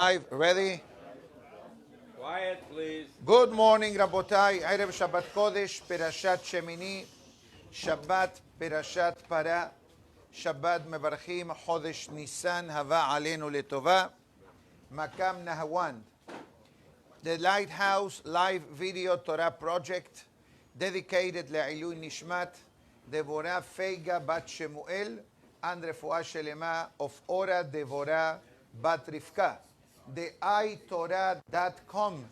Live, ready? Quiet, please. Good morning, Rabotai. Erev Shabbat Kodesh, Parishad Shemini, Shabbat, Parishad Para, Shabbat Mevarchim, Chodesh Nisan, Hava Aleinu Letova, Makam Nahawan. The Lighthouse Live Video Torah Project, dedicated Le'ilui Nishmat, Devorah Feiga Bat Shemuel, and Refuah Shelema of Ora Devorah Bat Rivka. The iTorah.com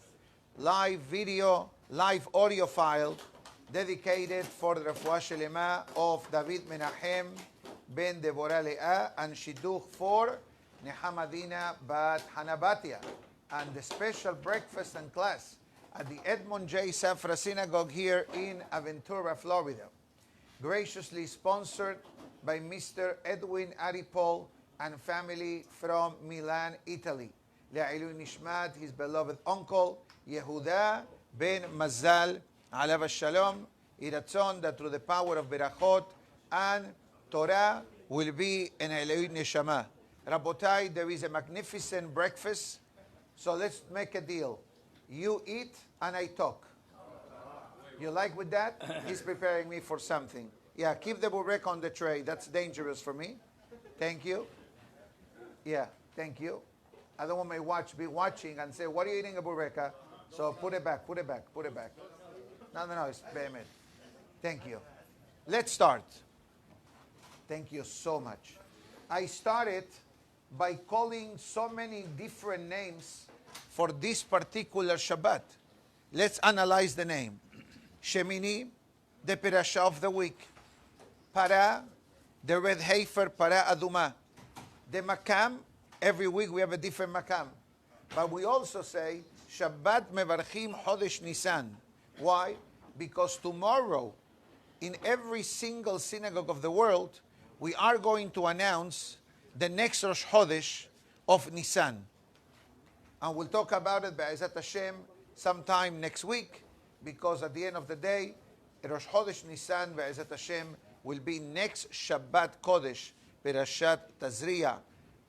live video, live audio file dedicated for the Refuah Shelema of David Menachem ben Devorah Leah and Shidduch for Nehamadina Bat Hanabatia, and the special breakfast and class at the Edmond J. Safra Synagogue here in Aventura, Florida. Graciously sponsored by Mr. Edwin Aripol and family from Milan, Italy. Le'ilui Nishmat, his beloved uncle, Yehuda ben Mazal, Alav Shalom, Iratzon, that through the power of Berachot and Torah will be an Le'ilui Neshama. Rabotai, there is a magnificent breakfast, so let's make a deal. You eat and I talk. You like with that? He's preparing me for something. Yeah, keep the burek on the tray. That's dangerous for me. Thank you. Yeah, thank you. I don't want my watch be watching and say, what are you eating, a bureka? So put it back, put it back, put it back. No, it's behemoth. Thank you. Let's start. Thank you so much. I started by calling so many different names for this particular Shabbat. Let's analyze the name. Shemini, the Parashah of the week. Para, the red heifer, Para Aduma. The Makam, every week we have a different Makam. But we also say, Shabbat Mevarchim Chodesh Nisan. Why? Because tomorrow, in every single synagogue of the world, we are going to announce the next Rosh Chodesh of Nisan. And we'll talk about it, Be'ezat Hashem, sometime next week, because at the end of the day, Rosh Chodesh Nisan, Be'ezat Hashem, will be next Shabbat Kodesh, Parishad Tazria,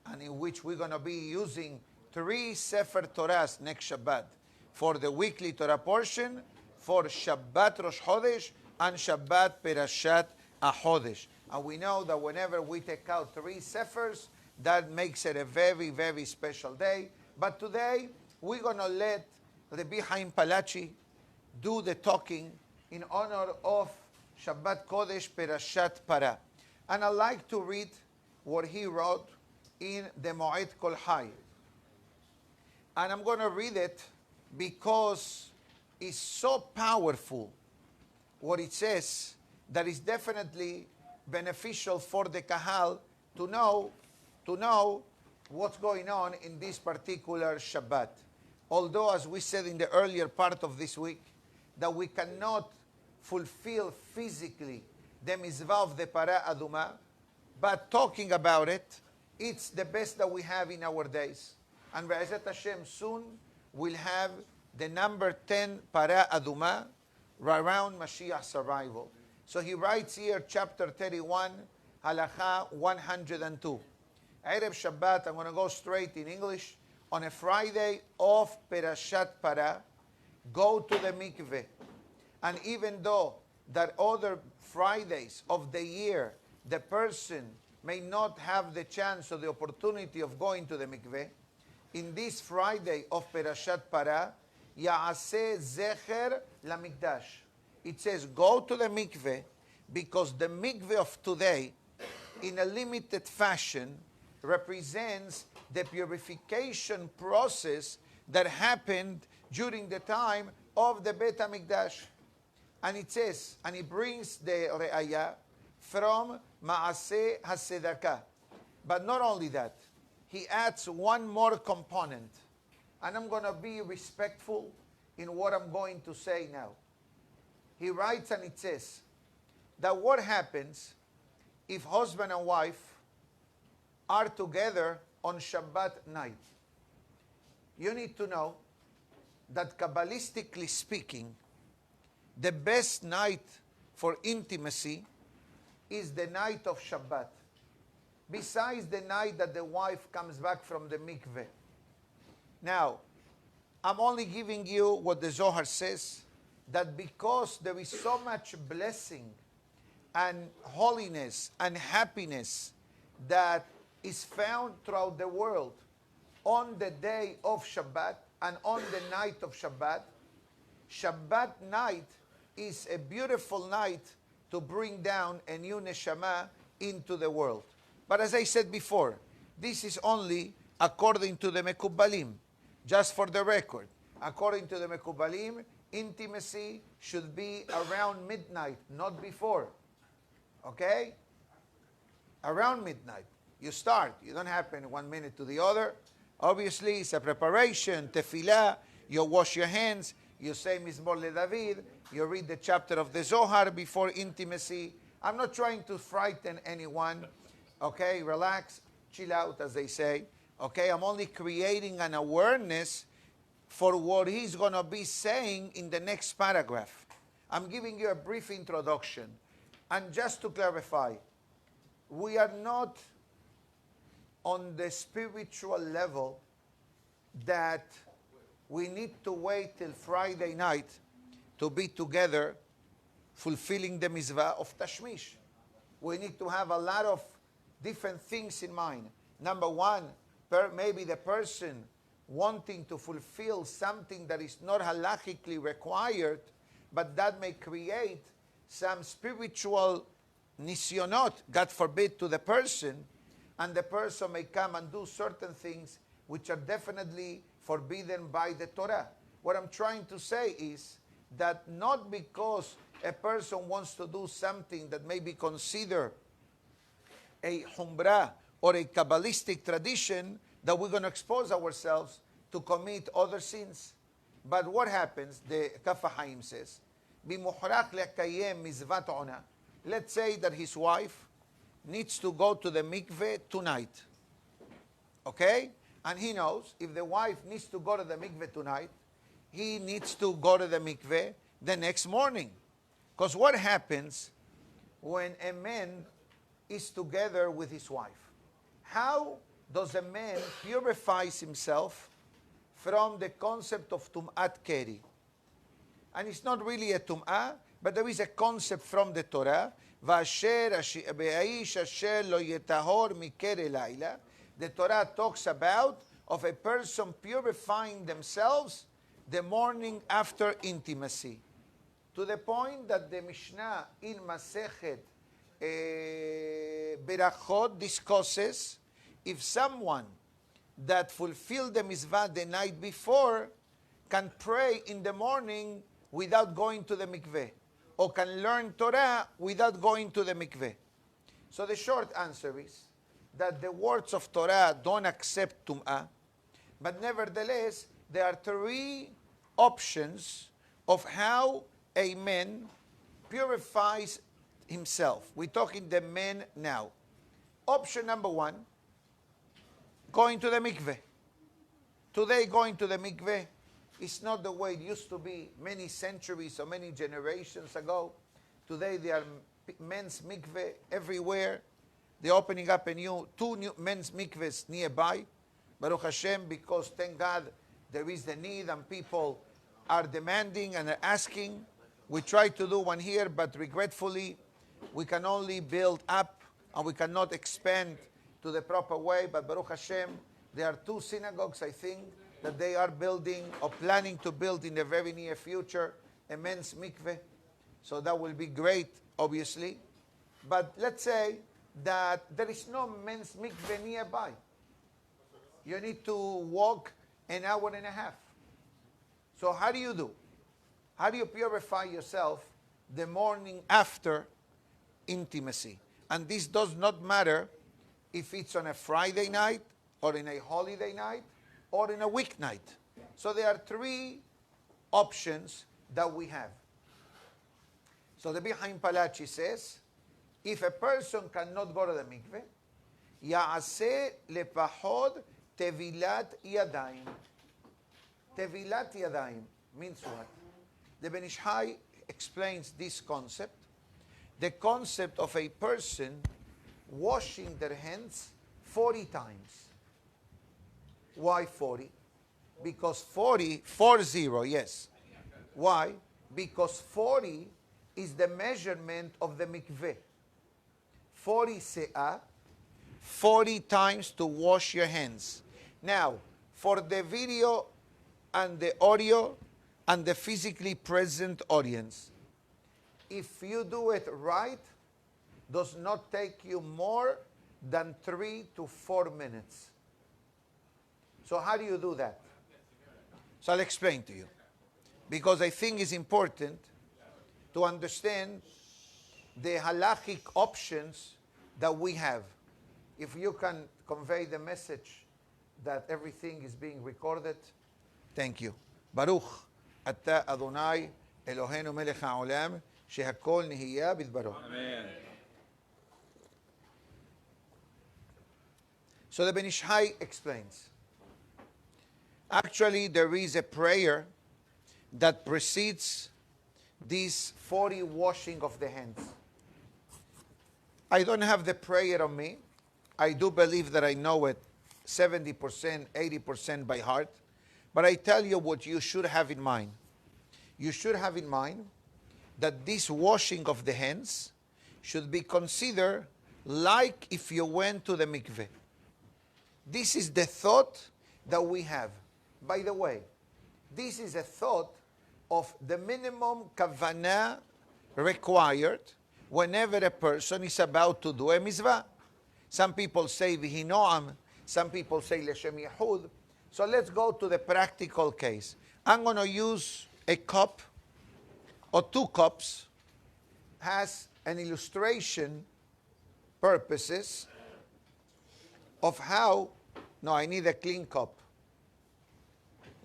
and in which we're going to be using 3 Sefer Torahs next Shabbat for the weekly Torah portion, for Shabbat Rosh Chodesh and Shabbat Parishad HaChodesh. And we know that whenever we take out 3 Sefers, that makes it a very, very special day. But today, we're going to let Rabbi Chaim Palachi do the talking in honor of Shabbat Kodesh Parashat Para. And I'd like to read what he wrote in the Moed Kol Chai. And I'm going to read it because it's so powerful what it says that is definitely beneficial for the Kahal to know what's going on in this particular Shabbat. Although, as we said in the earlier part of this week, that we cannot fulfill physically the mitzvah of the Para Aduma, but talking about it, it's the best that we have in our days. And Be'ezat Hashem, soon we'll have the number 10 Para Aduma around Mashiach's arrival. So he writes here, chapter 31, Halacha 102. Erev Shabbat, I'm going to go straight in English. On a Friday of Parashat Para, go to the mikveh. And even though that other Fridays of the year, the person may not have the chance or the opportunity of going to the mikveh, in this Friday of Parashat Para, Ya'aseh Zecher LaMikdash. It says, go to the mikveh, because the mikveh of today, in a limited fashion, represents the purification process that happened during the time of the Bet HaMikdash. And it says, and he brings the re'ayah from Ma'aseh HaSedakah. But not only that, he adds one more component. And I'm going to be respectful in what I'm going to say now. He writes and it says that what happens if husband and wife are together on Shabbat night. You need to know that Kabbalistically speaking, the best night for intimacy is the night of Shabbat. Besides the night that the wife comes back from the mikveh. Now, I'm only giving you what the Zohar says, that because there is so much blessing and holiness and happiness that is found throughout the world on the day of Shabbat and on the night of Shabbat, Shabbat night is a beautiful night to bring down a new neshama into the world. But as I said before, this is only according to the Mekubalim. Just for the record, according to the Mekubalim, intimacy should be around midnight, not before. Okay? Around midnight. You start. You don't happen 1 minute to the other. Obviously, it's a preparation, tefillah. You wash your hands. You say Mizmor LeDavid. You read the chapter of the Zohar before intimacy. I'm not trying to frighten anyone. Okay? Relax. Chill out, as they say. Okay? I'm only creating an awareness for what he's going to be saying in the next paragraph. I'm giving you a brief introduction. And just to clarify, we are not on the spiritual level that we need to wait till Friday night to be together fulfilling the mitzvah of Tashmish. We need to have a lot of different things in mind. Number one, maybe the person wanting to fulfill something that is not halachically required, but that may create some spiritual nisyonot, God forbid, to the person, and the person may come and do certain things which are definitely forbidden by the Torah. What I'm trying to say is that not because a person wants to do something that may be considered a humrah or a Kabbalistic tradition, that we're going to expose ourselves to commit other sins. But what happens, the Kaf HaChaim says, بِمُحْرَقْ لَكَيَّمْ مِزْوَةَ عُنَا. Let's say that his wife needs to go to the mikveh tonight. Okay? And he knows if the wife needs to go to the mikveh tonight, he needs to go to the mikveh the next morning. Because what happens when a man is together with his wife? How does a man purify himself from the concept of tum'at keri? And it's not really a tum'ah, but there is a concept from the Torah. The Torah talks about of a person purifying themselves the morning after intimacy. To the point that the Mishnah in Masechet Berachot discusses if someone that fulfilled the mitzvah the night before can pray in the morning without going to the mikveh, or can learn Torah without going to the mikveh. So the short answer is that the words of Torah don't accept tum'ah, but nevertheless, there are three options of how a man purifies himself. We're talking the men now. Option number one, going to the mikveh. Today, going to the mikveh is not the way it used to be many centuries or many generations ago. Today, there are men's mikveh everywhere. They're opening up two new men's mikvehs nearby. Baruch Hashem, because thank God there is the need and people are demanding and are asking. We try to do one here, but regretfully, we can only build up and we cannot expand to the proper way. But Baruch Hashem, there are two synagogues, I think, that they are building or planning to build in the very near future, a men's mikveh. So that will be great, obviously. But let's say that there is no men's mikveh nearby. You need to walk an hour and a half. So how do you do? How do you purify yourself the morning after intimacy? And this does not matter if it's on a Friday night or in a holiday night or in a weeknight. So there are three options that we have. So the Bihaim Palachi says, if a person cannot go to the mikveh, ya'aseh lepahod tevilat yadayim. Tevilat yadayim means what? The Ben Ish Hai explains this concept. The concept of a person washing their hands 40 times. Why 40? Because 40, yes. Why? Because 40 is the measurement of the mikveh. 40 se'ah, 40 times to wash your hands. Now, for the video and the audio and the physically present audience, if you do it right, does not take you more than 3 to 4 minutes. So how do you do that? So I'll explain to you. Because I think it's important to understand the halachic options that we have. If you can convey the message that everything is being recorded, thank you. Baruch ata Adonai Eloheinu melech haolam shehakol nihiyah bidbaro. Amen. So the Ben Ish Hai explains. Actually, there is a prayer that precedes this 40 washing of the hands. I don't have the prayer on me. I do believe that I know it 70%, 80% by heart. But I tell you what you should have in mind. You should have in mind that this washing of the hands should be considered like if you went to the mikveh. This is the thought that we have. By the way, this is a thought of the minimum kavanah required whenever a person is about to do a mitzvah. Some people say vihi noam, some people say leshem yehud. So let's go to the practical case. I'm going to use a cup or 2 cups, has an illustration purposes of how, no, I need a clean cup.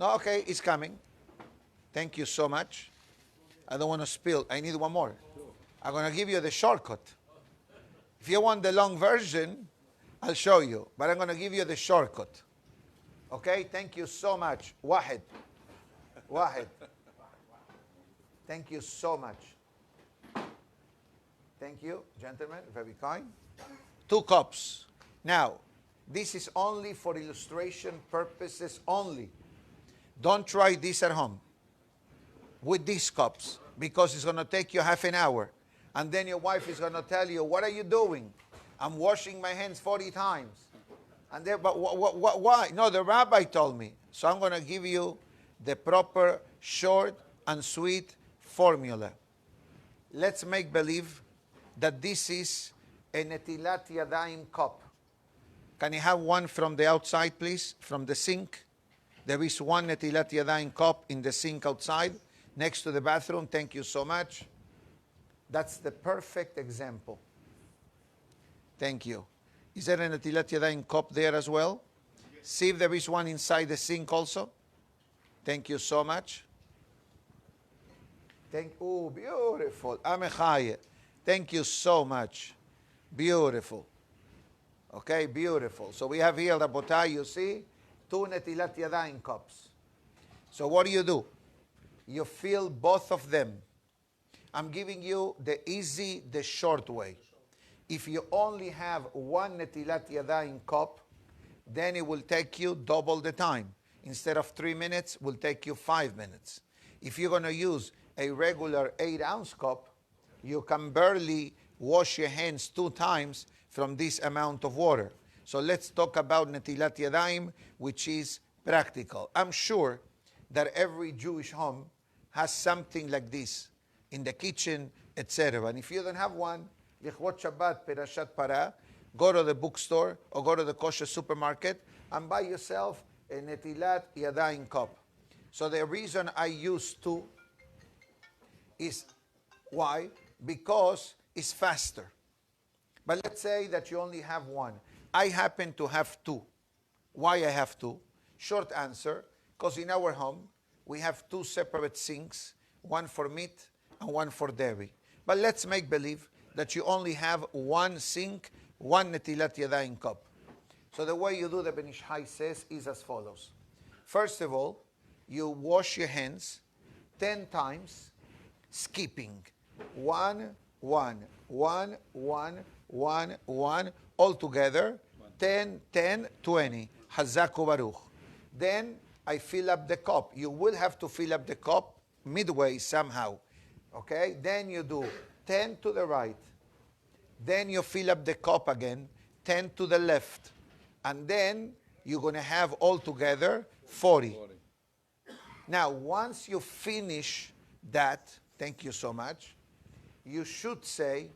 No, okay, it's coming. Thank you so much. I don't want to spill. I need one more. I'm going to give you the shortcut. If you want the long version, I'll show you. But I'm going to give you the shortcut. Okay? Thank you so much. Wahid. Wahid. Thank you so much. Thank you, gentlemen. Very kind. 2 cups. Now, this is only for illustration purposes only. Don't try this at home with these cups, because it's going to take you half an hour. And then your wife is going to tell you, what are you doing? I'm washing my hands 40 times. And then, but why? No, the rabbi told me. So I'm going to give you the proper short and sweet formula. Let's make believe that this is a netilat yadayim cup. Can you have one from the outside, please? From the sink. There is one netilat yadayim cup in the sink outside, next to the bathroom. Thank you so much. That's the perfect example. Thank you. Is there a netilat yadayim cup there as well? Yes. See if there is one inside the sink also. Thank you so much. Oh, beautiful. Amechaye. Thank you so much. Beautiful. Okay, beautiful. So we have here, Rabotai, you see, 2 netilat yadayim cups. So what do? You fill both of them. I'm giving you the easy, the short way. If you only have 1 netilat yadayim cup, then it will take you double the time. Instead of 3 minutes, it will take you 5 minutes. If you're going to use a regular 8-ounce cup, you can barely wash your hands 2 times from this amount of water. So let's talk about netilat yadayim, which is practical. I'm sure that every Jewish home has something like this in the kitchen, etc. And if you don't have one, Lichvot Shabbat, Parishad Para, go to the bookstore or go to the kosher supermarket and buy yourself a netilat yadayim cup. So the reason I use 2 is why? Because it's faster. But let's say that you only have 1. I happen to have 2. Why I have 2? Short answer, because in our home, we have 2 separate sinks, one for meat and one for dairy. But let's make believe that you only have 1 sink, 1 netilat yadayim cup. So the way you do, the Ben Ish Hai says, is as follows. First of all, you wash your hands 10 times, skipping 1, 1, 1, 1, 1, 1, all together, 10, 10, 20. Hazak Baruch. Then I fill up the cup. You will have to fill up the cup midway somehow. Okay? Then you do 10 to the right. Then you fill up the cup again, 10 to the left. And then you're going to have altogether 40. Now, once you finish that, thank you so much, you should say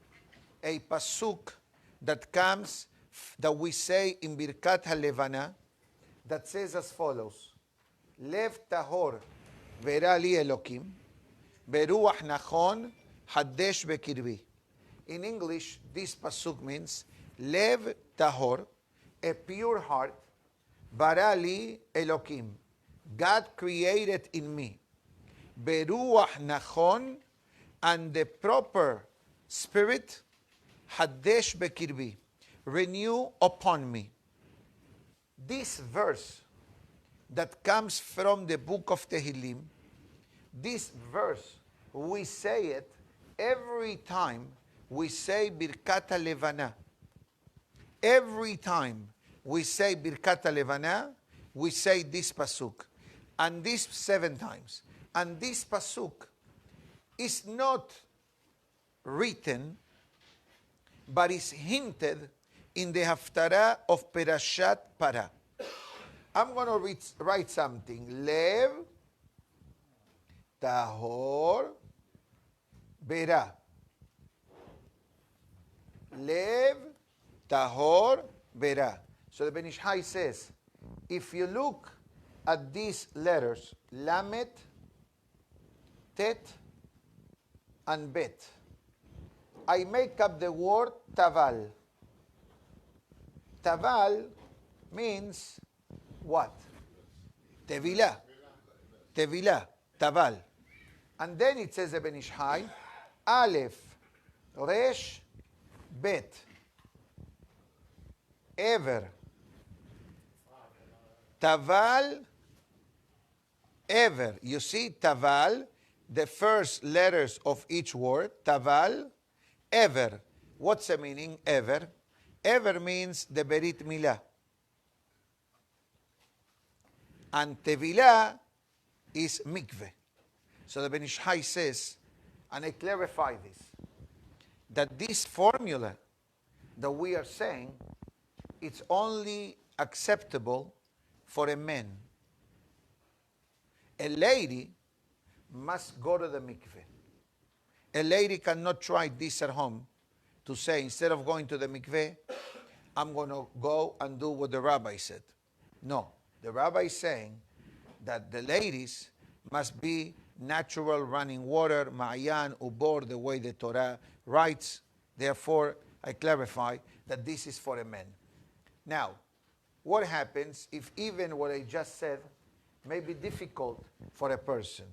a pasuk that comes, that we say in Birkat HaLevana, that says as follows: Lev tahor vera li Elokim, beruach nachon hadesh bekirbi. In English, this pasuk means, Lev tahor, a pure heart, bara li Elokim, God created in me, beruach nachon, and the proper spirit, hadesh bekirbi, renew upon me. This verse that comes from the book of Tehillim, this verse, we say it every time we say Birkat HaLevana. Every time we say Birkat HaLevana, we say this pasuk. And this 7 times. And this pasuk is not written, but is hinted in the Haftarah of Parishad Para. I'm going to write something. Lev, tahor, bera. Lev, tahor, bera. So the Ben Ish Hai says, if you look at these letters, Lamet, Tet, and Bet, I make up the word Taval. Taval means what? Tevilah. Tevilah. Taval. And then it says the Ben Ish Hai, Aleph, Resh, Bet. Ever. Taval, ever. You see, Taval, the first letters of each word, Taval, ever. What's the meaning, ever? Ever means the Berit Milah. And Tevilah is mikveh. So the Ben Ish Hai says, and I clarify this, that this formula that we are saying, it's only acceptable for a man. A lady must go to the mikveh. A lady cannot try this at home to say, instead of going to the mikveh, I'm going to go and do what the rabbi said. No, the rabbi is saying that the ladies must be natural running water, ma'ayan, ubor, the way the Torah writes. Therefore, I clarify that this is for a man. Now, what happens if even what I just said may be difficult for a person,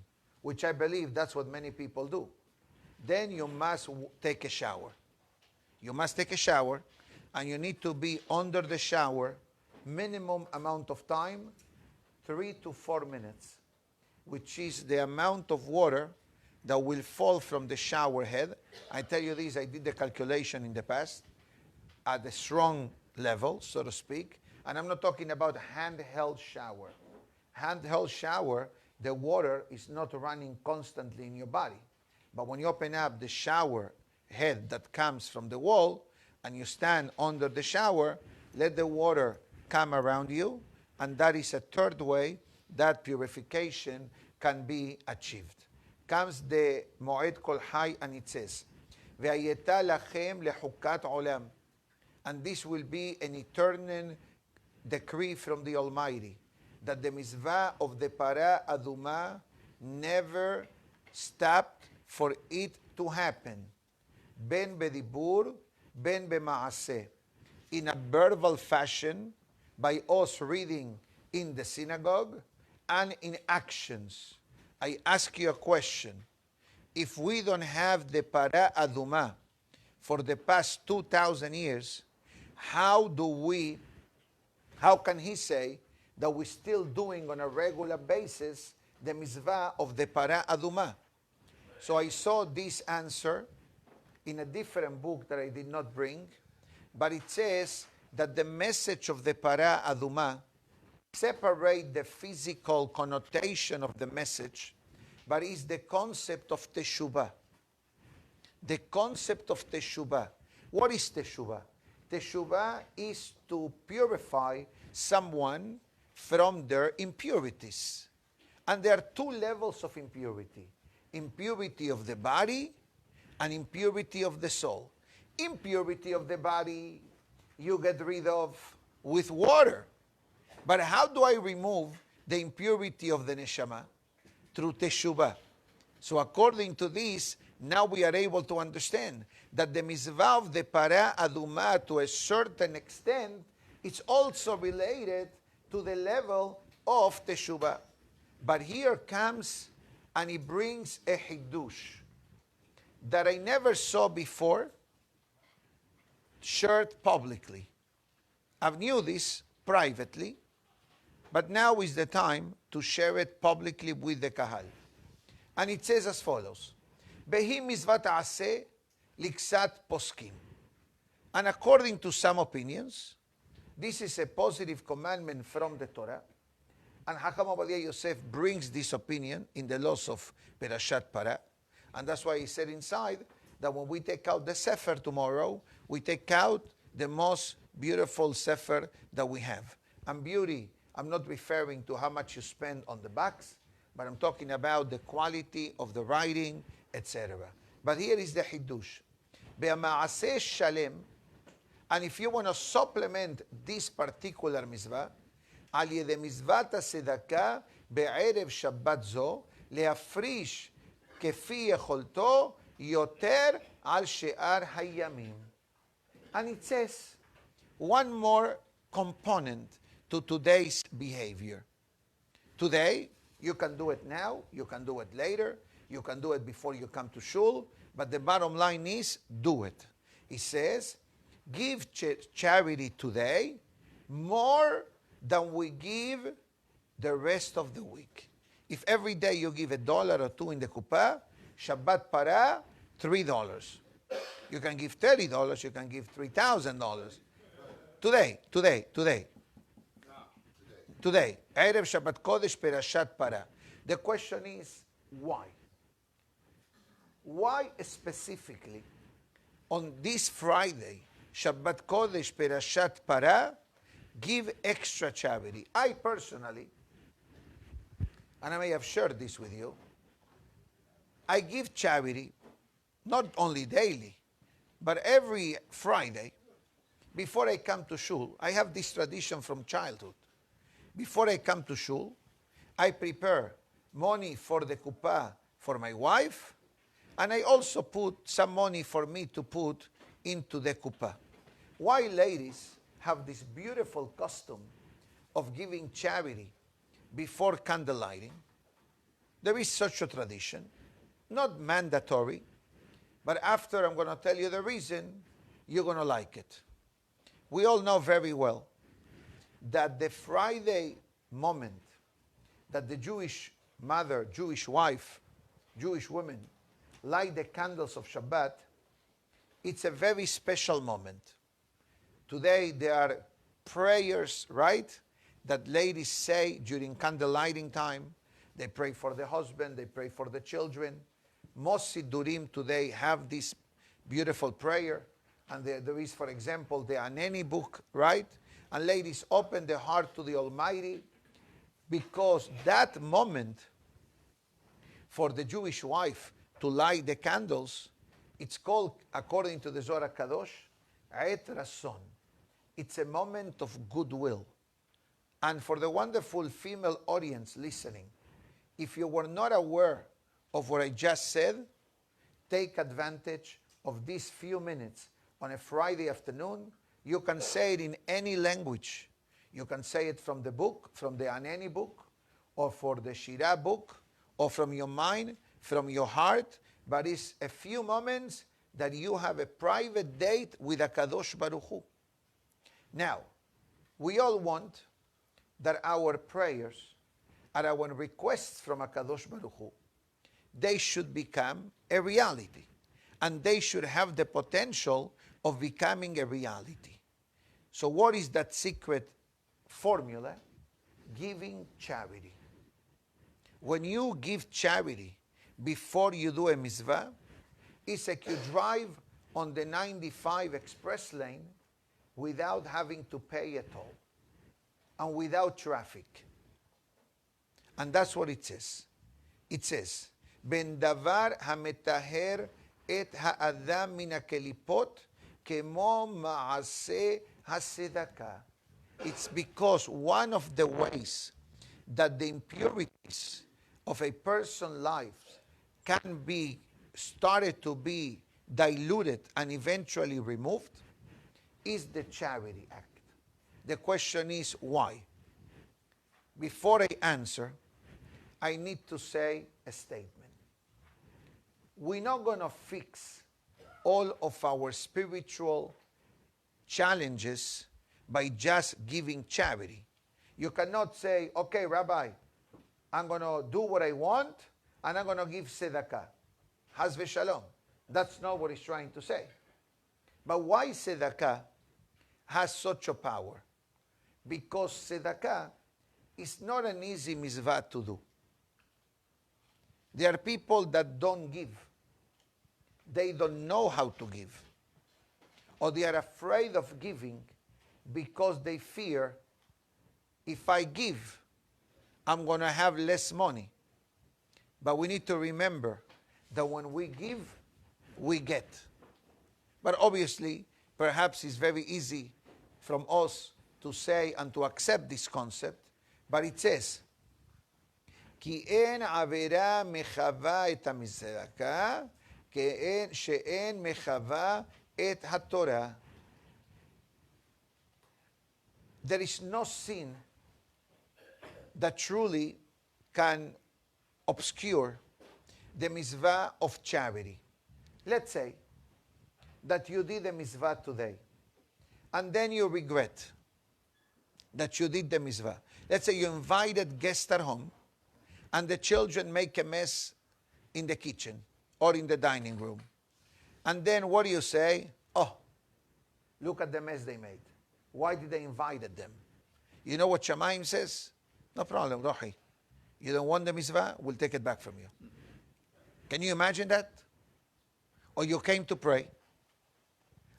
which I believe that's what many people do? Then you must take a shower. You must take a shower, and you need to be under the shower minimum amount of time, 3 to 4 minutes, which is the amount of water that will fall from the shower head. I tell you this, I did the calculation in the past at a strong level, so to speak, and I'm not talking about handheld shower. Handheld shower, the water is not running constantly in your body. But when you open up the shower head that comes from the wall and you stand under the shower, let the water come around you, and that is a third way that purification can be achieved. Comes the Moed Kol Hai, and it says, Ve'ayeta lachem lechukat olam. And this will be an eternal decree from the Almighty, that the mitzvah of the para aduma never stopped for it to happen. Ben bedibur, ben b'maaseh. In a verbal fashion, by us reading in the synagogue, and in actions. I ask you a question. If we don't have the para aduma for the past 2,000 years, how can he say that we're still doing on a regular basis the mitzvah of the para aduma? So I saw this answer in a different book that I did not bring, but it says that the message of the para aduma separate the physical connotation of the message, but it's the concept of Teshuvah. The concept of Teshuvah. What is Teshuvah? Teshuvah is to purify someone from their impurities. And there are two levels of impurity. Impurity of the body and impurity of the soul. Impurity of the body, you get rid of with water. But how do I remove the impurity of the neshama? Through Teshuvah. So according to this, now we are able to understand that the mitzvah of the para aduma, to a certain extent, it's also related to the level of Teshuvah. But here comes and he brings a hidush that I never saw before, shared publicly. I've knew this privately, but now is the time to share it publicly with the kahal. And it says as follows: Behi mitzvat aseh liksat poskim. And according to some opinions, this is a positive commandment from the Torah. And Hakam Obadiah Yosef brings this opinion in the laws of Parishad Para. And that's why he said inside that when we take out the Sefer tomorrow, we take out the most beautiful Sefer that we have. And beauty, I'm not referring to how much you spend on the backs, but I'm talking about the quality of the writing, etc. But here is the Hiddush. Be'ama'aseh shalem, and if you want to supplement this particular mitzvah, על ידי מצוות הצדקה בערב שבת זו, להפריש כפי יכולתו יותר על שאר הימים. And it says one more component to today's behavior. Today, you can do it now, you can do it later, you can do it before you come to shul, but the bottom line is, do it. He says, give charity today more than we give the rest of the week. If every day you give $1 or $2 in the kuppah, Shabbat para, $3. You can give $30, you can give $3,000. Today. Erev Shabbat Kodesh Parishad Para. The question is, why? Why specifically on this Friday, Shabbat Kodesh Parishad Para, give extra charity? I personally, and I may have shared this with you, I give charity not only daily, but every Friday before I come to shul. I have this tradition from childhood. Before I come to shul, I prepare money for the kuppah for my wife, and I also put some money for me to put into the kuppah. Why ladies have this beautiful custom of giving charity before candle lighting? There is such a tradition, not mandatory, but after I'm going to tell you the reason, you're going to like it. We all know very well that the Friday moment that the Jewish mother, Jewish wife, Jewish woman light the candles of Shabbat, it's a very special moment. Today there are prayers, right, that ladies say during candle lighting time. They pray for the husband, they pray for the children. Most Siddurim today have this beautiful prayer. And there is, for example, the Aneni book, right? And ladies open their heart to the Almighty, because that moment for the Jewish wife to light the candles, it's called, according to the Zohar Kadosh, Et Rason. It's a moment of goodwill. And for the wonderful female audience listening, if you were not aware of what I just said, take advantage of these few minutes on a Friday afternoon. You can say it in any language. You can say it from the book, from the Aneni book, or for the Shirah book, or from your mind, from your heart. But it's a few moments that you have a private date with HaKadosh Baruch Hu. Now, we all want that our prayers and our requests from HaKadosh Baruch Hu, they should become a reality. And they should have the potential of becoming a reality. So what is that secret formula? giving charity. When you give charity before you do a mitzvah, it's like you drive on the 95 express lane without having to pay at all and without traffic. And that's what it says. It says, Ben davar hametaher et ha'adam min hakelipot kemo ma'aseh hasedakah. It's because one of the ways that the impurities of a person's life can be started to be diluted and eventually removed is the charity act. The question is why? Before I answer, I need to say a statement. We're not going to fix all of our spiritual challenges by just giving charity. You cannot say, okay, Rabbi, I'm going to do what I want and I'm going to give tzedakah. Haz v'shalom. That's not what he's trying to say. But why tzedakah has such a power? Because tzedakah is not an easy mitzvah to do. There are people that don't give. They don't know how to give. Or they are afraid of giving because they fear, if I give, I'm going to have less money. But we need to remember that when we give, we get. But obviously, perhaps it's very easy from us to say and to accept this concept, but it says, כי אין עבירה מחווה את המזרקה, שאין מחווה את התורה. There is no sin that truly can obscure the mitzvah of charity. Let's say that you did the mitzvah today, and then you regret that you did the mitzvah. Let's say you invited guests at home, and the children make a mess in the kitchen or in the dining room. And then what do you say? Oh, look at the mess they made. Why did they invite them? You know what Shamayim says? No problem, Rohi. You don't want the mitzvah? We'll take it back from you. Can you imagine that? Or you came to pray,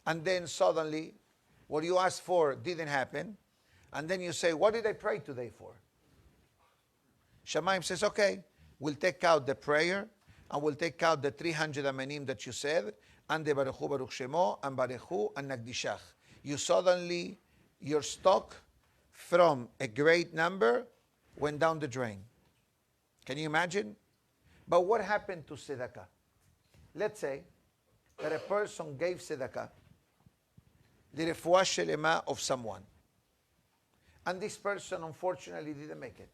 and then suddenly what you asked for didn't happen, and then you say, what did I pray today for? Shamayim says, okay, we'll take out the prayer, and we'll take out the 300 amenim that you said, and the Baruchu Baruch Shemo, and Baruchu, and Nagdishach. You suddenly, your stock from a great number went down the drain. Can you imagine? But what happened to tzedakah? Let's say that a person gave tzedakah, the refuah shelema of someone, and this person unfortunately didn't make it.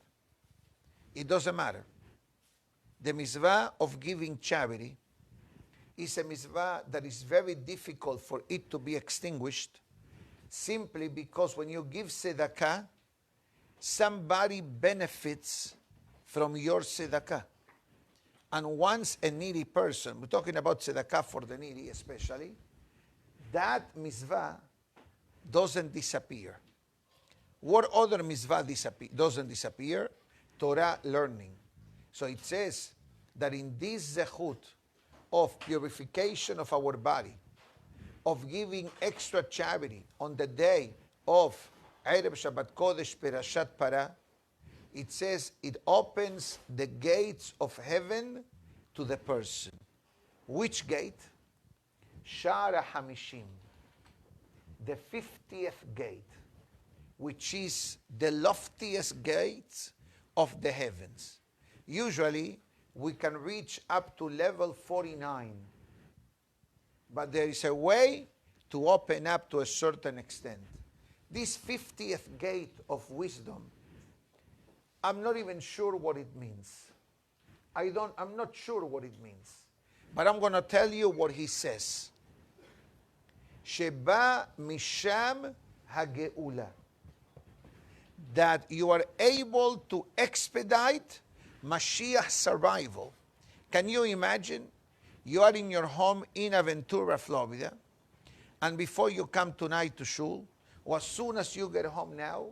It doesn't matter. The mitzvah of giving charity is a mitzvah that is very difficult for it to be extinguished, simply because when you give tzedakah, somebody benefits from your tzedakah. And once a needy person, we're talking about tzedakah for the needy especially, that mitzvah doesn't disappear. What other mitzvah doesn't disappear? Torah learning. So it says that in this zechut of purification of our body, of giving extra charity on the day of Erev Shabbat Kodesh Parishad Para, it says it opens the gates of heaven to the person. Which gate? Shara Hamishim, the 50th gate, which is the loftiest gate of the heavens. Usually, we can reach up to level 49. But there is a way to open up to a certain extent. This 50th gate of wisdom, I'm not even sure what it means. I'm not sure what it means. But I'm going to tell you what he says. Sheba misham hageula. That you are able to expedite Mashiach's survival. Can you imagine? You are in your home in Aventura, Florida, and before you come tonight to shul, or as soon as you get home now,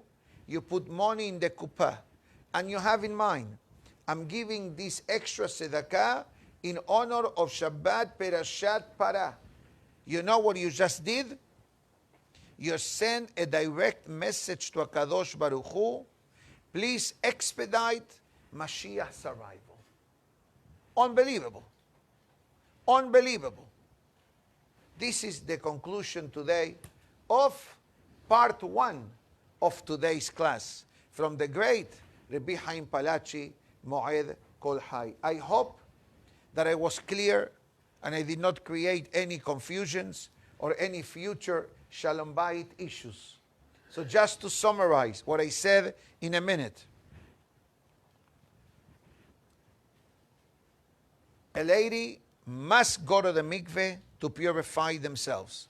you put money in the kuppah, and you have in mind, I'm giving this extra tzedakah in honor of Shabbat Parishad Para. You know what you just did? You sent a direct message to HaKadosh Baruch Hu, please expedite Mashiach's arrival. Unbelievable. Unbelievable. This is the conclusion today of part 1 of today's class from the great Rabbi Chaim Palachi, Moed Kol Hai. I hope that I was clear and I did not create any confusions or any future Shalom Bayit issues. So just to summarize what I said in a minute. A lady must go to the mikveh to purify themselves.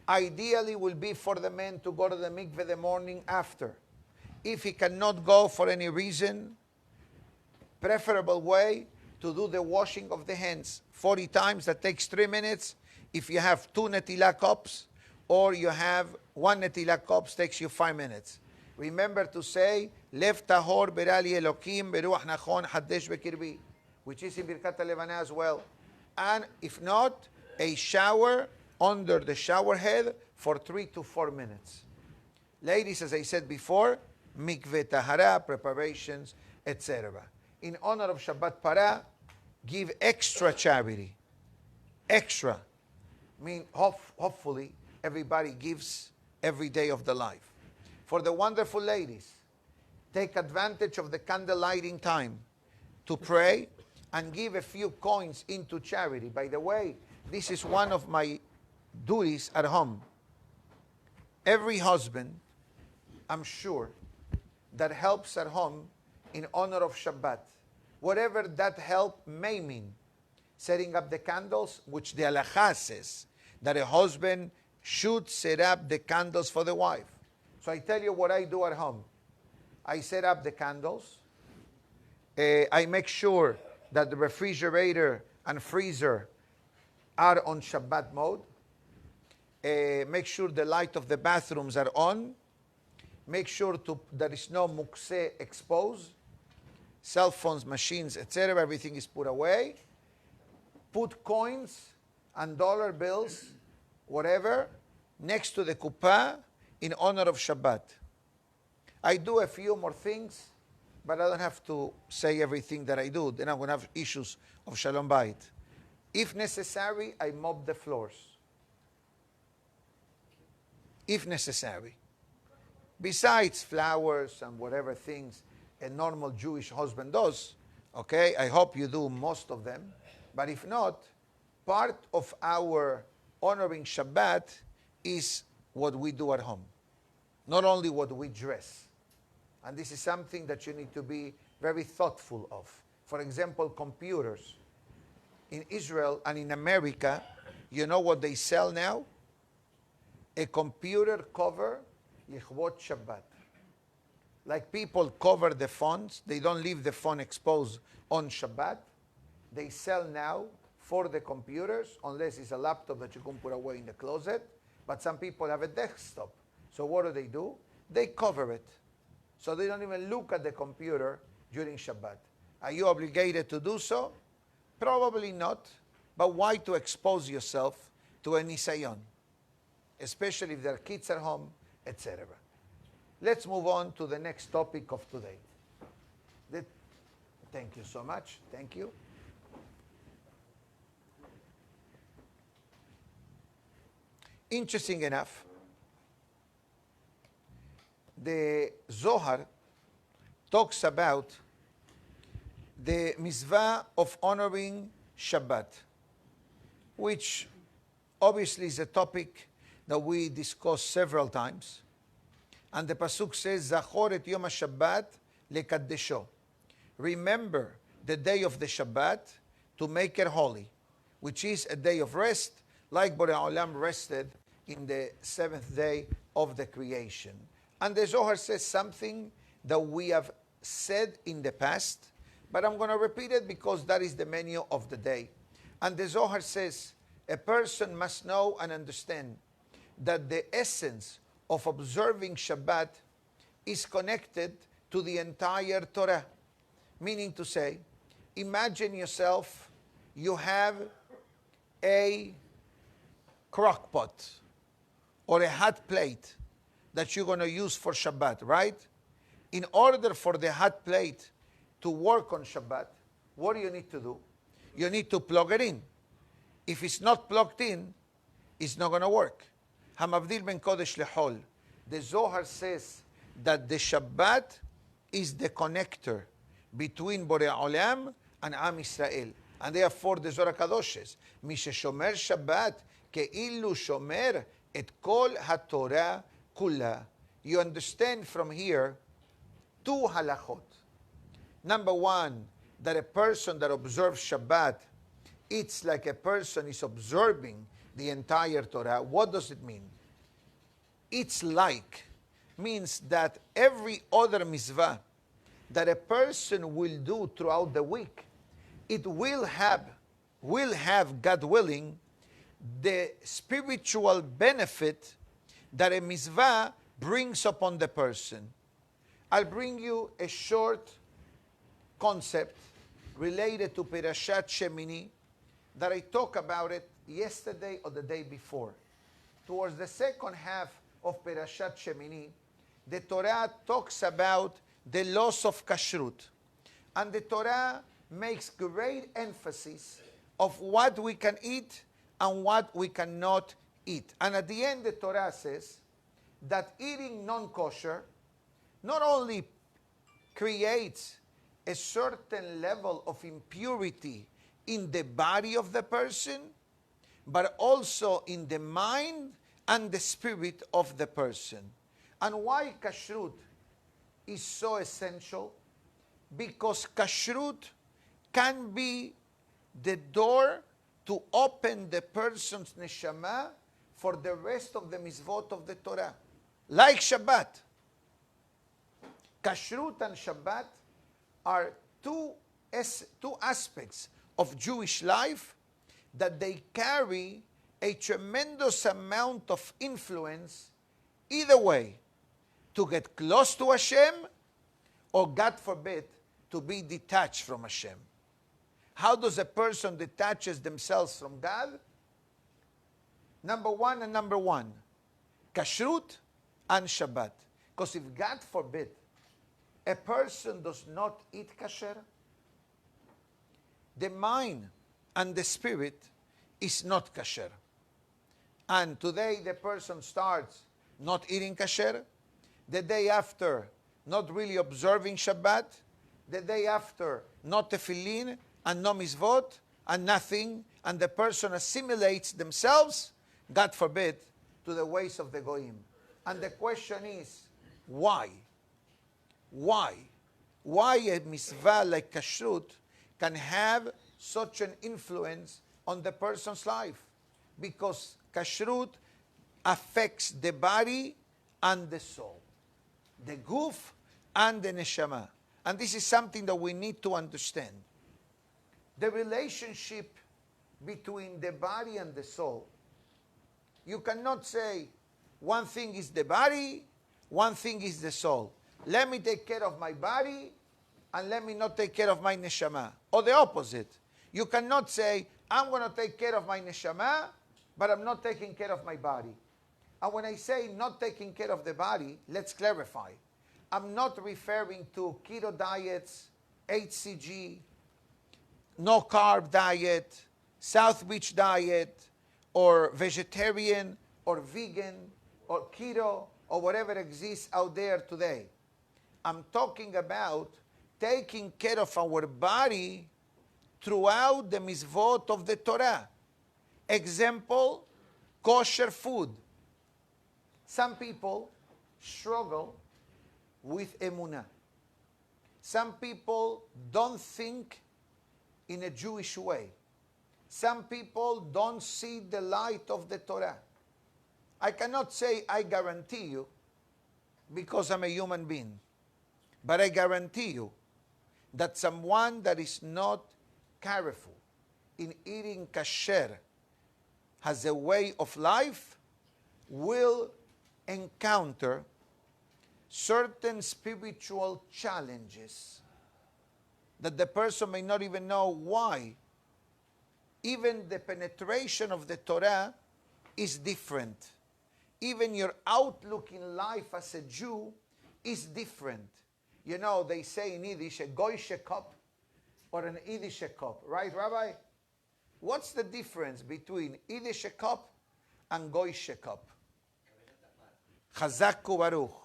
Ideally will be for the man to go to the mikveh the morning after. If he cannot go for any reason, preferable way to do the washing of the hands 40 times. That takes 3 minutes. If you have 2 netilah cups or you have 1 netilah cups, takes you 5 minutes. Remember to say lev tahor berali elokim beruach nachon hadesh bekirbi, which is in Birkat HaLevana as well. And if not, a shower under the shower head for 3 to 4 minutes. Ladies, as I said before, mikveh tahara, preparations, etc. In honor of Shabbat Para, give extra charity. Extra. I mean, hopefully, everybody gives every day of the life. For the wonderful ladies, take advantage of the candle lighting time to pray and give a few coins into charity. By the way, this is one of my duties at home. Every husband, I'm sure, that helps at home in honor of Shabbat, whatever that help may mean, setting up the candles, which the halakha says that a husband should set up the candles for the wife. So I tell you what I do at home. I set up the candles. I make sure that the refrigerator and freezer are on Shabbat mode. Make sure the light of the bathrooms are on. Make sure there is no mukseh exposed. Cell phones, machines, etc. Everything is put away. Put coins and dollar bills, whatever, next to the kuppah in honor of Shabbat. I do a few more things, but I don't have to say everything that I do. Then I'm going to have issues of Shalom Bayit. If necessary, I mop the floors. If necessary. Besides flowers and whatever things a normal Jewish husband does, okay, I hope you do most of them. But if not, part of our honoring Shabbat is what we do at home. Not only what we dress. And this is something that you need to be very thoughtful of. For example, computers. In Israel and in America, you know what they sell now? A computer cover, Lichvot Shabbat. Like people cover the phones, they don't leave the phone exposed on Shabbat. They sell now for the computers, unless it's a laptop that you can put away in the closet. But some people have a desktop. So what do? They cover it. So they don't even look at the computer during Shabbat. Are you obligated to do so? Probably not. But why to expose yourself to a nisayon? Especially if there are kids at home, etc. Let's move on to the next topic of today. Thank you so much. Thank you. Interesting enough, the Zohar talks about the mitzvah of honoring Shabbat, which obviously is a topic that we discussed several times. And the pasuk says, Zachor et yom ha-Shabbat lekaddesho. Remember the day of the Shabbat to make it holy, which is a day of rest, like Borei Olam rested in the 7th day of the creation. And the Zohar says something that we have said in the past, but I'm going to repeat it because that is the menu of the day. And the Zohar says, a person must know and understand that the essence of observing Shabbat is connected to the entire Torah. Meaning to say, imagine yourself, you have a crock pot or a hot plate that you're going to use for Shabbat, right? In order for the hot plate to work on Shabbat, what do you need to do? You need to plug it in. If it's not plugged in, it's not going to work. Hamavdil ben Kodesh lehol. The Zohar says that the Shabbat is the connector between Borei Olam and Am Israel. And therefore the Zohar Kadosh says, Mi sheshomer Shabbat ke'ilu shomer et kol haTorah kula. You understand from here two halachot. Number one, that a person that observes Shabbat, it's like a person is observing the entire Torah. What does it mean? It's like means that every other mitzvah that a person will do throughout the week, it will have, God willing, the spiritual benefit that a mitzvah brings upon the person. I'll bring you a short concept related to Parashat Shemini that I talked about it yesterday or the day before. Towards the second half of Parashat Shemini, the Torah talks about the loss of kashrut. And the Torah makes great emphasis of what we can eat and what we cannot eat. And at the end, the Torah says that eating non-kosher not only creates a certain level of impurity in the body of the person, but also in the mind and the spirit of the person. And why kashrut is so essential? Because kashrut can be the door to open the person's neshama for the rest of the mitzvot of the Torah. Like Shabbat. Kashrut and Shabbat are two aspects of Jewish life that they carry a tremendous amount of influence either way, to get close to Hashem or, God forbid, to be detached from Hashem. How does a person detaches themselves from God? Number one, kashrut and Shabbat. Because if, God forbid, a person does not eat kasher, the mind and the spirit is not kasher. And today the person starts not eating kasher, the day after not really observing Shabbat, the day after not tefillin and no mitzvot and nothing, and the person assimilates themselves, God forbid, to the ways of the goyim. And the question is, why? Why? Why a mitzvah like kashrut can have such an influence on the person's life? Because kashrut affects the body and the soul, the guf and the neshama. And this is something that we need to understand. The relationship between the body and the soul. You cannot say one thing is the body, one thing is the soul. Let me take care of my body and let me not take care of my neshama. Or the opposite. You cannot say, I'm going to take care of my neshama, but I'm not taking care of my body. And when I say not taking care of the body, let's clarify. I'm not referring to keto diets, HCG, no carb diet, South Beach diet, or vegetarian, or vegan, or keto, or whatever exists out there today. I'm talking about taking care of our body throughout the mitzvot of the Torah. Example, kosher food. Some people struggle with emunah. Some people don't think in a Jewish way. Some people don't see the light of the Torah. I cannot say I guarantee you, because I'm a human being, but I guarantee you that someone that is not careful in eating kasher has a way of life will encounter certain spiritual challenges that the person may not even know why. Even the penetration of the Torah is different. Even your outlook in life as a Jew is different. You know, they say in Yiddish, a goyshe kop or an Yiddish kop, right, Rabbi? What's the difference between Yiddish kop and goyshe kop? Chazak Baruch.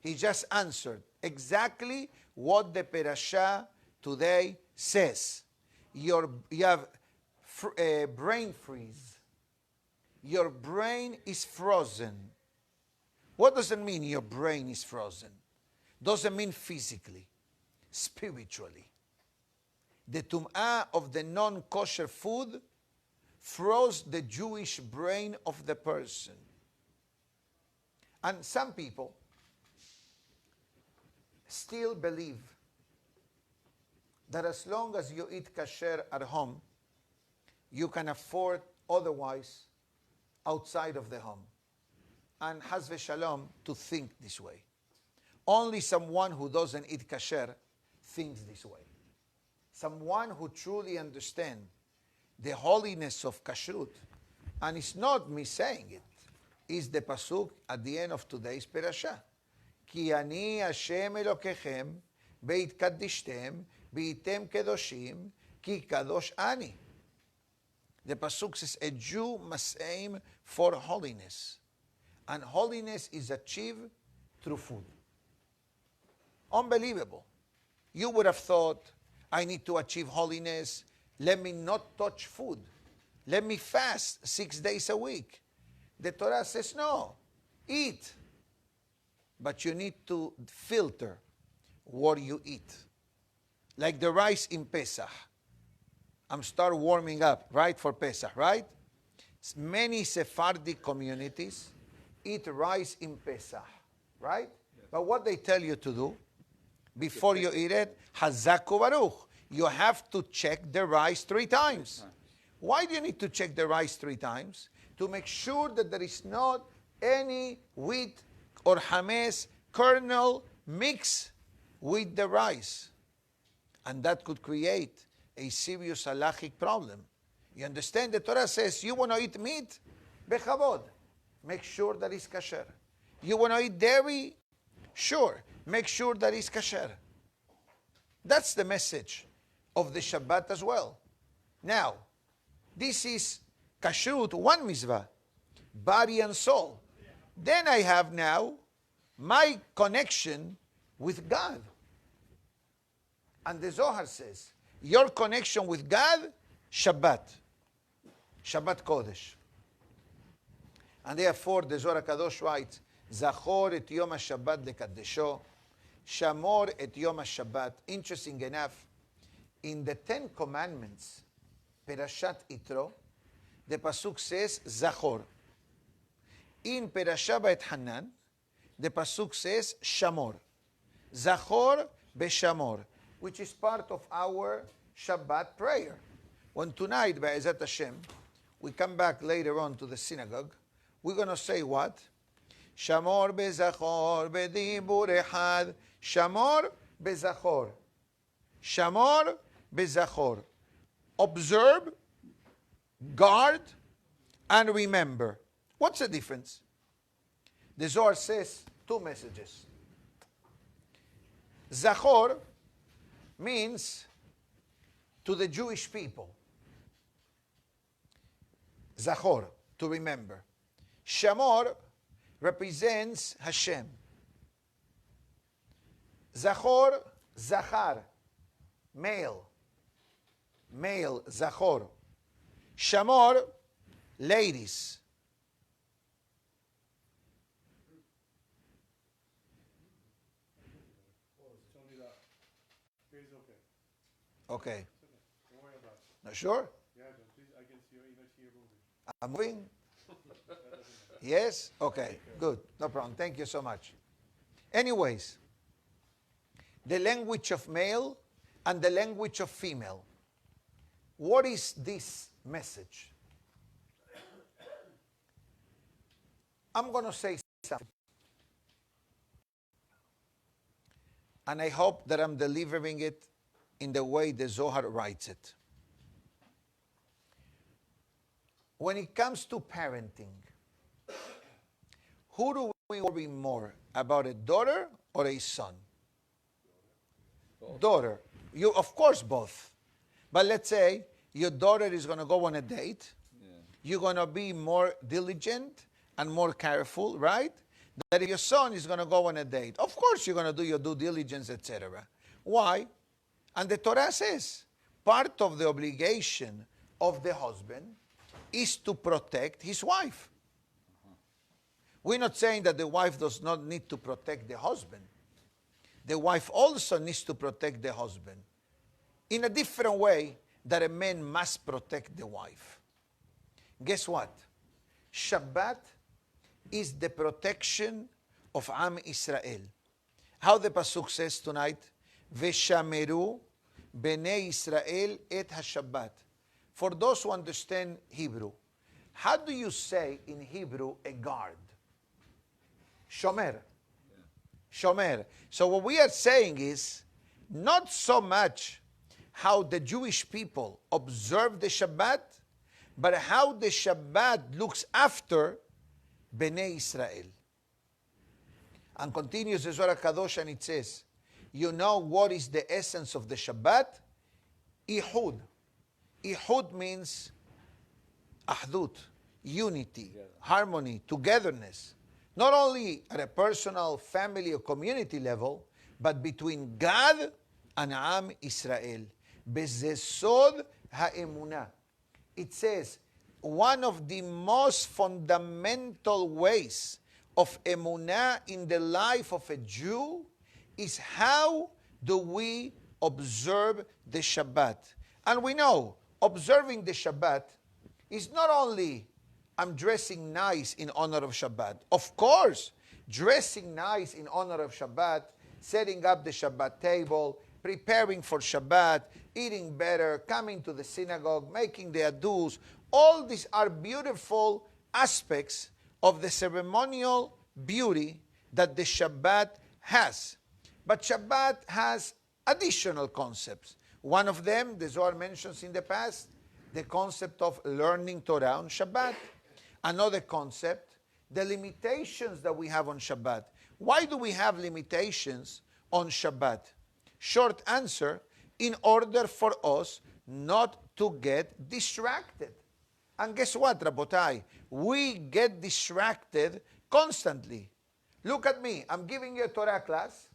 He just answered exactly what the parasha today says. You have brain freeze. Your brain is frozen. What does it mean your brain is frozen? Doesn't mean physically, spiritually. The tum'ah of the non-kosher food froze the Jewish brain of the person. And some people still believe that as long as you eat kasher at home, you can afford otherwise outside of the home. And has v'shalom to think this way. Only someone who doesn't eat kasher thinks this way. Someone who truly understands the holiness of kashrut, and it's not me saying it, is the pasuk at the end of today's parasha. Ki ani Hashem Elokechem ve'itkadishtem v'item kedoshim ki kadosh ani. The pasuk says a Jew must aim for holiness, and holiness is achieved through food. Unbelievable. You would have thought, I need to achieve holiness. Let me not touch food. Let me fast 6 days a week. The Torah says, no, eat. But you need to filter what you eat. Like the rice in Pesach. I'm start warming up, right, for Pesach, right? Many Sephardic communities eat rice in Pesach, right? Yes. But what they tell you to do, before you eat it, Hazaku Baruch. You have to check the rice 3 times. Why do you need to check the rice 3 times? To make sure that there is not any wheat or hametz kernel mix with the rice. And that could create a serious halachic problem. You understand? The Torah says, you want to eat meat? Bechavod. Make sure that it's kasher. You want to eat dairy? Sure. Make sure that it's kasher. That's the message of the Shabbat as well. Now, this is kashrut, one mitzvah, body and soul. Then I have now my connection with God. And the Zohar says, your connection with God, Shabbat. Shabbat Kodesh. And therefore the Zohar Kadosh writes, Zachor et Yom HaShabbat lekadesho, Shamor et Yom HaShabbat. Interesting enough, in the 10 Commandments, Parashat Yitro, the pasuk says Zachor. In Parashat Beit Hanan, the pasuk says Shamor. Zachor beShamor, which is part of our Shabbat prayer. When tonight, Be'ezat Hashem, we come back later on to the synagogue, we're going to say what? Shamor beZachor bedibur echad. Shamor beZachor. Shamor beZachor. Observe, guard, and remember. What's the difference? The Zohar says 2 messages. Zachor means to the Jewish people. Zachor, to remember. Shamor represents Hashem. Zachor, Zachar, male. Male, Zachor. Shamor, ladies. Okay. Don't worry about it. Not sure? Yeah, please, I can see your image here moving. I'm moving? Yes? Okay, good. No problem. Thank you so much. Anyways, the language of male and the language of female. What is this message? I'm going to say something. and I hope that I'm delivering it in the way the Zohar writes it. When it comes to parenting, who do we worry more about, a daughter or a son? Both. Daughter. You, of course, both. But let's say your daughter is going to go on a date. Yeah. You're going to be more diligent and more careful, right? That if your son is going to go on a date, of course you're going to do your due diligence, etc. Why? And the Torah says, part of the obligation of the husband is to protect his wife. We're not saying that the wife does not need to protect the husband. The wife also needs to protect the husband in a different way that a man must protect the wife. Guess what? Shabbat is the protection of Am Israel. How the Pasuk says tonight, Veshameru bnei Israel et haShabbat. For those who understand Hebrew, how do you say in Hebrew a guard? Shomer. Shomer. So what we are saying is not so much how the Jewish people observe the Shabbat, but how the Shabbat looks after Bnei Israel. And continues the Zohar Kadosh and it says, you know what is the essence of the Shabbat? Ihud. Ihud means ahdut, unity, harmony, togetherness. Not only at a personal, family, or community level, but between God and Am Israel. Bezesod ha'emunah. It says, one of the most fundamental ways of emunah in the life of a Jew is how do we observe the Shabbat. And we know, observing the Shabbat is not only I'm dressing nice in honor of Shabbat. Of course, dressing nice in honor of Shabbat, setting up the Shabbat table, preparing for Shabbat, eating better, coming to the synagogue, making the adus, all these are beautiful aspects of the ceremonial beauty that the Shabbat has. But Shabbat has additional concepts. One of them, the Zohar mentions in the past, the concept of learning Torah on Shabbat. Another concept, the limitations that we have on Shabbat. Why do we have limitations on Shabbat? Short answer, in order for us not to get distracted. And guess what, Rabotai? We get distracted constantly. Look at me. I'm giving you a Torah class,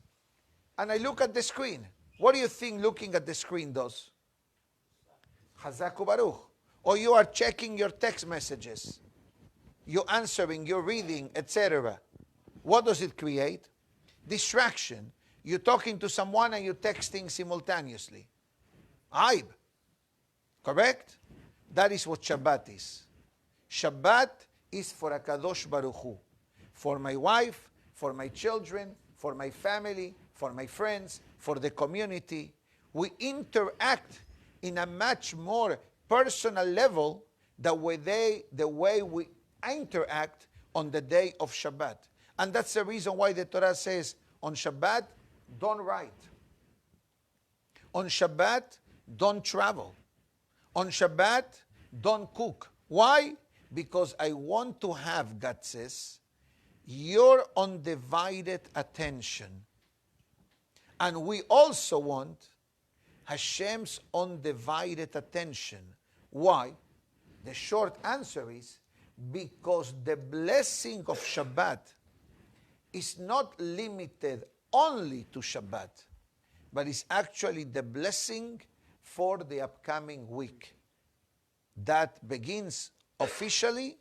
and I look at the screen. What do you think looking at the screen does? Chazak u'baruch. Or you are checking your text messages. You're answering, you're reading, etc. What does it create? Distraction. You're talking to someone and you're texting simultaneously. Aib. Correct? That is what Shabbat is. Shabbat is for HaKadosh Baruch Hu. For my wife, for my children, for my family, for my friends, for the community. We interact in a much more personal level the way we interact on the day of Shabbat. And that's the reason why the Torah says on Shabbat, don't write. On Shabbat, don't travel. On Shabbat, don't cook. Why? Because I want to have, God says, your undivided attention. And we also want Hashem's undivided attention. Why? The short answer is because the blessing of Shabbat is not limited only to Shabbat, but is actually the blessing for the upcoming week. That begins officially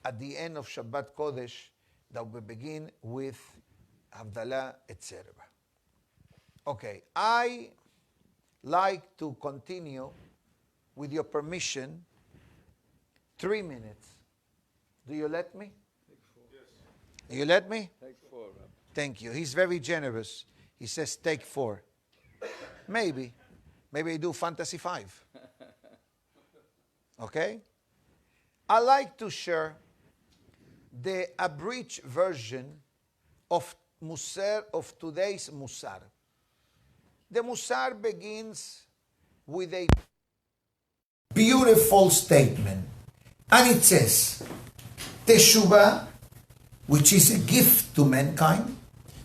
at the end of Shabbat Kodesh, that we begin with Havdalah, etc. Okay, I like to continue, with your permission, 3 minutes. Do you let me? Take 4. Yes. You let me? Take 4, Rabbi. Thank you. He's very generous. He says, take 4. Maybe. Maybe I do Fantasy 5. Okay? I like to share the abridged version of Musar, of today's Musar. The Musar begins with a beautiful statement. And it says, Teshuvah, which is a gift to mankind,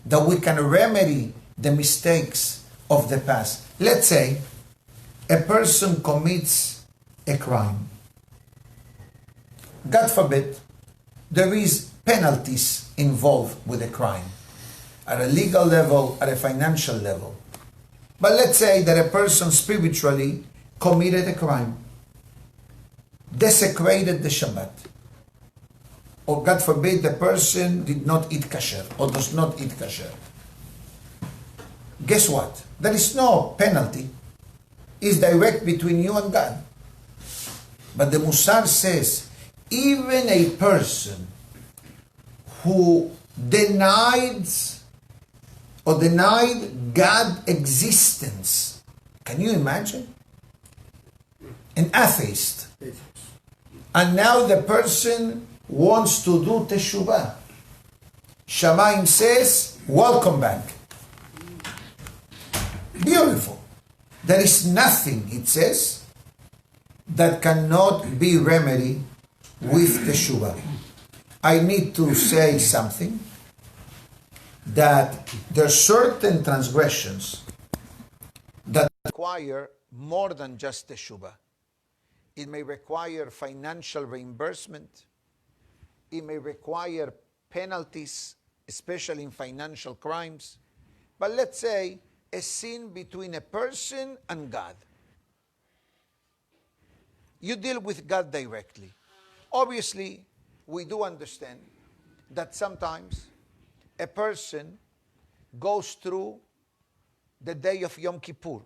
that we can remedy the mistakes of the past. Let's say a person commits a crime. God forbid, there is penalties involved with a crime, at a legal level, at a financial level. But let's say that a person spiritually committed a crime, desecrated the Shabbat, or God forbid, the person did not eat kosher or does not eat kosher. Guess what? There is no penalty. It's direct between you and God. But the Musar says, even a person who denied God's existence, can you imagine? An atheist. And now the person wants to do Teshuvah. Shamayim says, welcome back. Beautiful. There is nothing, it says, that cannot be remedied with Teshuvah. I need to say something, that there are certain transgressions that require more than just Teshuvah. It may require financial reimbursement. It may require penalties, especially in financial crimes. But let's say a sin between a person and God. You deal with God directly. Obviously, we do understand that sometimes a person goes through the day of Yom Kippur.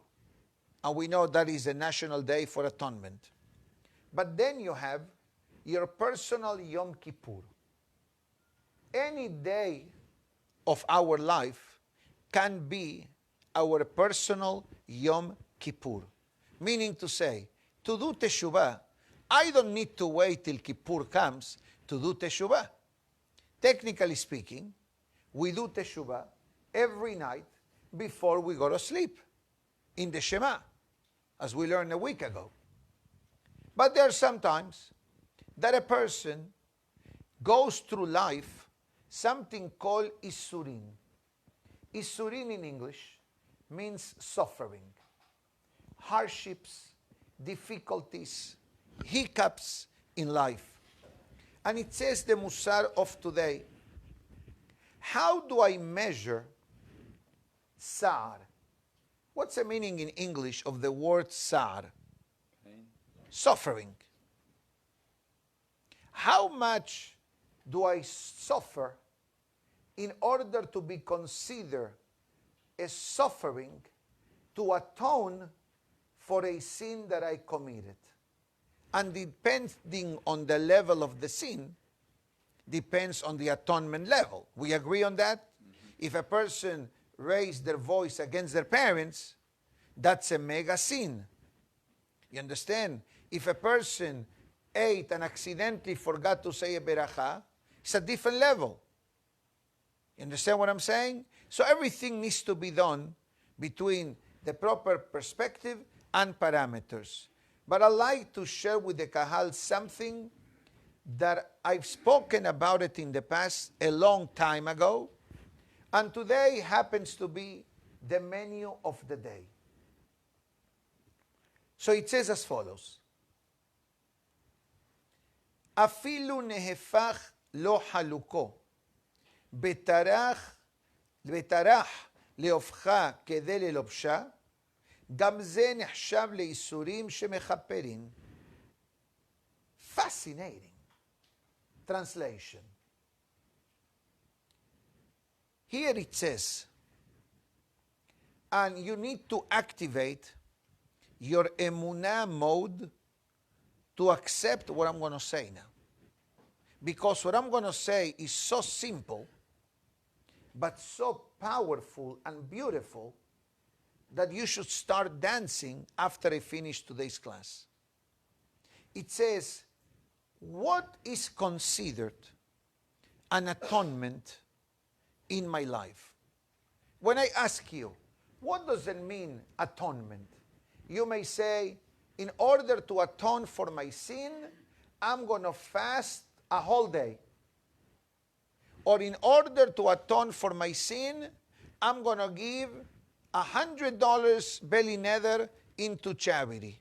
And we know that is a national day for atonement. But then you have your personal Yom Kippur. Any day of our life can be our personal Yom Kippur. Meaning to say, to do Teshuvah, I don't need to wait till Kippur comes to do Teshuvah. Technically speaking, we do Teshuvah every night before we go to sleep in the Shema, as we learned a week ago. But there are sometimes that a person goes through life something called Isurin. Isurin in English means suffering, hardships, difficulties, hiccups in life. And it says the Musar of today, how do I measure Sa'ar? What's the meaning in English of the word Sa'ar? Suffering. How much do I suffer in order to be considered a suffering to atone for a sin that I committed? And depending on the level of the sin, depends on the atonement level. We agree on that? If a person raised their voice against their parents, that's a mega sin. You understand? If a person ate and accidentally forgot to say a beracha, it's a different level. You understand what I'm saying? So everything needs to be done between the proper perspective and parameters. But I'd like to share with the Kahal something that I've spoken about it in the past a long time ago, and today happens to be the menu of the day. So it says as follows. אפילו נהפך לא חלוקו, בטרח להופכה כדי ללובשה, גם זה נחשב לאיסורים שמכפרים. Fascinating. Translation. Here it says, and you need to activate your emunah mode to accept what I'm going to say now. Because what I'm going to say is so simple, but so powerful and beautiful, that you should start dancing after I finish today's class. It says, what is considered an atonement in my life? When I ask you, What does it mean, atonement? You may say, in order to atone for my sin, I'm going to fast a whole day. Or in order to atone for my sin, I'm going to give $100 belly nether into charity.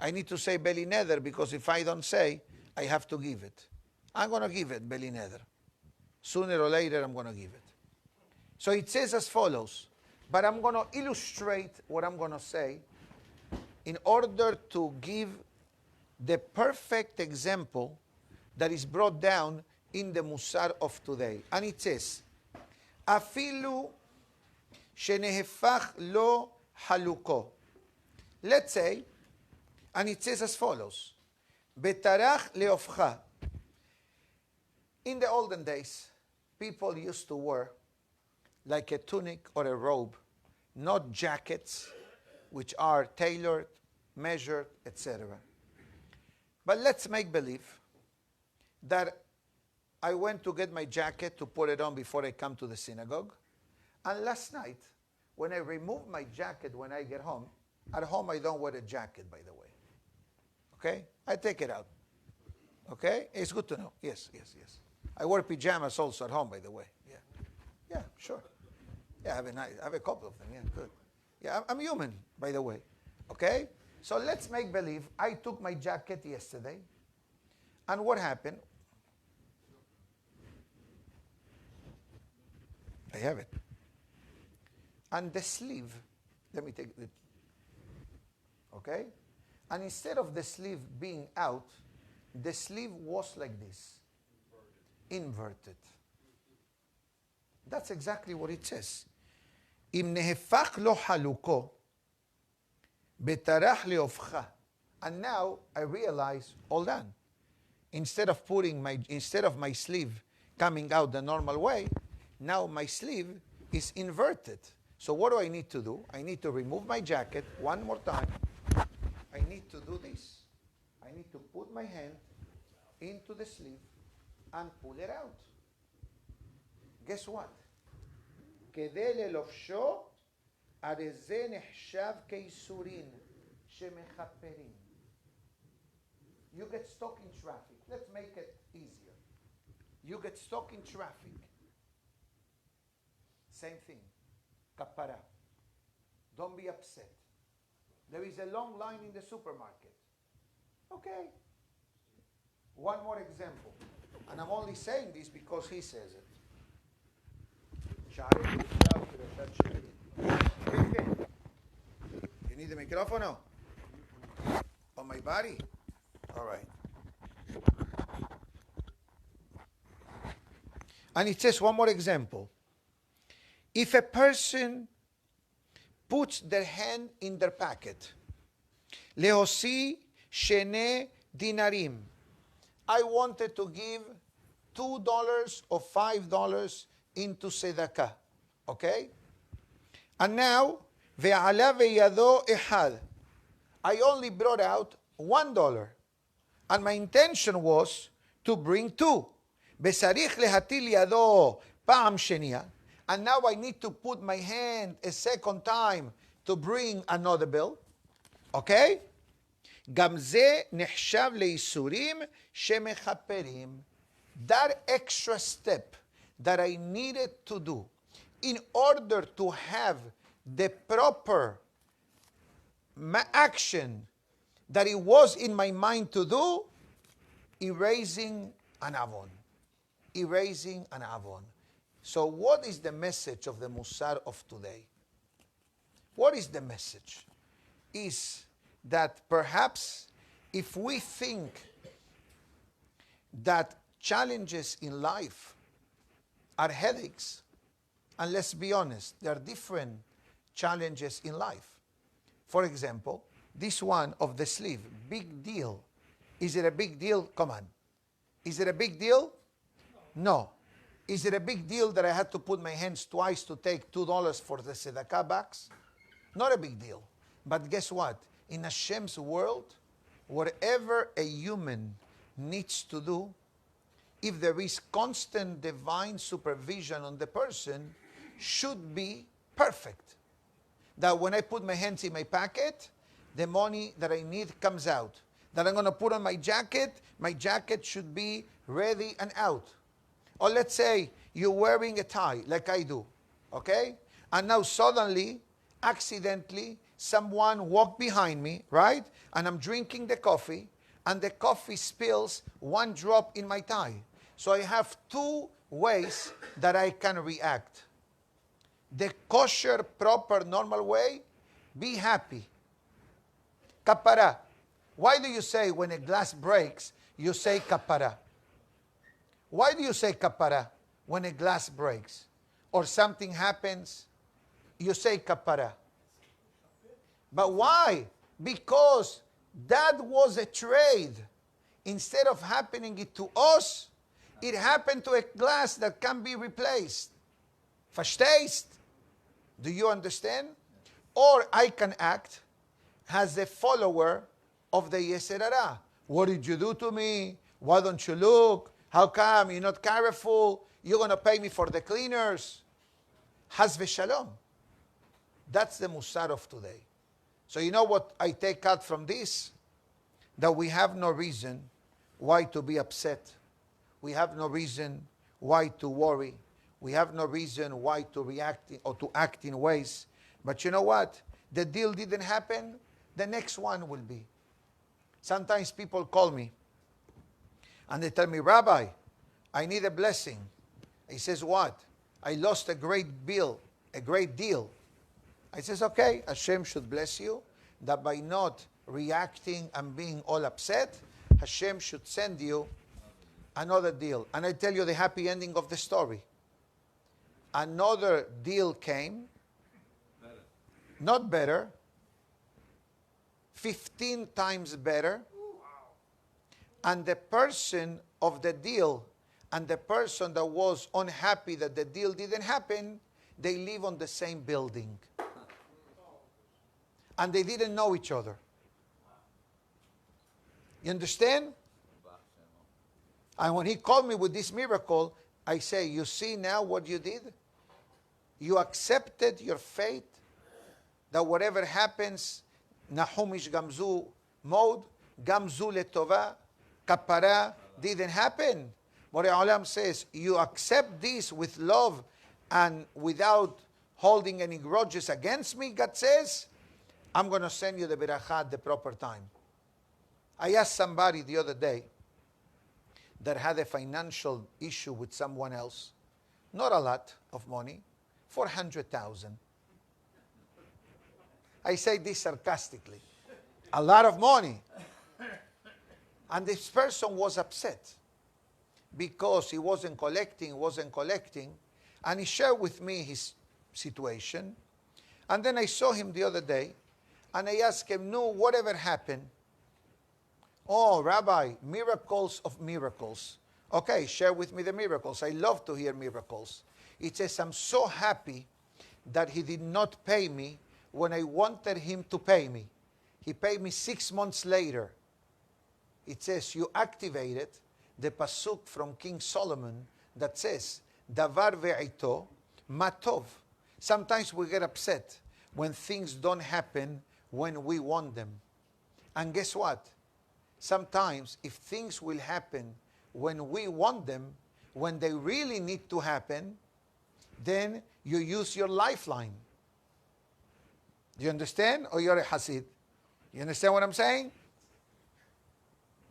I need to say belly nether because if I don't say, I have to give it. I'm going to give it, belly nether. Sooner or later, I'm going to give it. So it says as follows, but I'm going to illustrate what I'm going to say in order to give the perfect example that is brought down in the Musar of today. And it says, Afilu shenehefach lo haluko. Let's say, and it says as follows, Betarach leofcha. In the olden days, people used to wear like a tunic or a robe, not jackets, which are tailored, measured, etc. But let's make believe that I went to get my jacket to put it on before I come to the synagogue. And last night, when I remove my jacket when I get home, at home I don't wear a jacket, by the way. Okay? I take it out. Okay? It's good to know. Yes, yes, yes. I wear pajamas also at home, by the way. Yeah. Yeah, sure. Yeah, I have a couple of them. Yeah, good. Yeah, I'm human, by the way. Okay? So let's make believe I took my jacket yesterday. And what happened? I have it. And the sleeve, let me take it. Okay? And instead of the sleeve being out, the sleeve was like this. Inverted. That's exactly what it says. Im nehefach lo haluko, betarach leofcha. And now I realize, hold on. Instead of my sleeve coming out the normal way, now my sleeve is inverted. So what do I need to do? I need to remove my jacket one more time. I need to do this. I need to put my hand into the sleeve and pull it out. Guess what? כדי ללובשו, הרי זה נחשב כייסורין שמכפרים. You get stuck in traffic. Let's make it easier. You get stuck in traffic. Same thing. Kapara. Don't be upset. There is a long line in the supermarket. Okay. One more example. And I'm only saying this because he says it. You need the microphone? On my body? All right. And it says one more example. If a person puts their hand in their pocket, lehosi shene dinarim. I wanted to give $2 or $5 into tzedakah. Okay? And now, ve'ala ve'yado ehad. I only brought out $1. And my intention was to bring 2. Besarich lehatil yado pa'am shenia. And now I need to put my hand a second time to bring another bill. Okay? גם זה נחשב לאיסורים שמכפרים. That extra step that I needed to do in order to have the proper action that it was in my mind to do, erasing an avon. Erasing an avon. So what is the message of the Musar of today? What is the message? Is that perhaps if we think that challenges in life are headaches, and let's be honest, there are different challenges in life. For example, this one of the sleeve, big deal. Is it a big deal? Come on. Is it a big deal? No. Is it a big deal that I had to put my hands twice to take $2 for the tzedakah box? Not a big deal. But guess what? In Hashem's world, whatever a human needs to do, if there is constant divine supervision on the person, should be perfect. that when I put my hands in my pocket, the money that I need comes out. That I'm going to put on my jacket should be ready and out. Or let's say you're wearing a tie like I do, okay? And now suddenly, accidentally, someone walked behind me, right? And I'm drinking the coffee, and the coffee spills one drop in my tie. So I have two ways that I can react. The kosher, proper, normal way, be happy. Kapara. Why do you say when a glass breaks, you say kapara? Why do you say kapara when a glass breaks? Or something happens, you say kapara. But why? Because that was a trade. Instead of happening it to us, it happened to a glass that can be replaced. Verstehst? Do you understand? Or I can act as a follower of the Yetzer Hara. What did you do to me? Why don't you look? How come you're not careful? You're going to pay me for the cleaners. Haz v'shalom. That's the Musar of today. So you know what I take out from this? That we have no reason why to be upset. We have no reason why to worry. We have no reason why to react or to act in ways. But you know what? The deal didn't happen. The next one will be. Sometimes people call me and they tell me, Rabbi, I need a blessing. He says, what? I lost a great deal. I says, okay, Hashem should bless you, that by not reacting and being all upset, Hashem should send you another deal. And I tell you the happy ending of the story. Another deal came, not better, 15 times better, and the person of the deal and the person that was unhappy that the deal didn't happen, they live on the same building. And they didn't know each other. You understand? And when he called me with this miracle, I say, you see now what you did? You accepted your fate, that whatever happens, Nahumish Gamzu mode, Gamzu Letova, Kapara didn't happen. Borei Olam says, you accept this with love and without holding any grudges against me, God says, I'm going to send you the beracha at the proper time. I asked somebody the other day that had a financial issue with someone else, not a lot of money, 400,000. I say this sarcastically. A lot of money. And this person was upset because he wasn't collecting, and he shared with me his situation. And then I saw him the other day, and I asked him, no, whatever happened? Oh, Rabbi, miracles of miracles. Okay, share with me the miracles. I love to hear miracles. It says, I'm so happy that he did not pay me when I wanted him to pay me. He paid me 6 months later. It says, you activated the pasuk from King Solomon that says, Davar ve'ito matov. Sometimes we get upset when things don't happen when we want them. And guess what? Sometimes if things will happen when we want them, when they really need to happen, then you use your lifeline. Do you understand? Or you're a Hasid? You understand what I'm saying?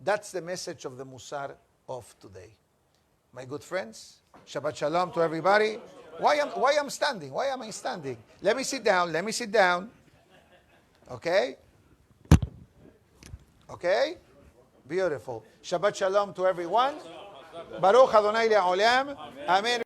That's the message of the Musar of today. My good friends, Shabbat Shalom to everybody. Why I'm standing? Why am I standing? Let me sit down. Okay? Okay? Beautiful. Shabbat Shalom to everyone. Baruch Adonai Le'olam. Amen.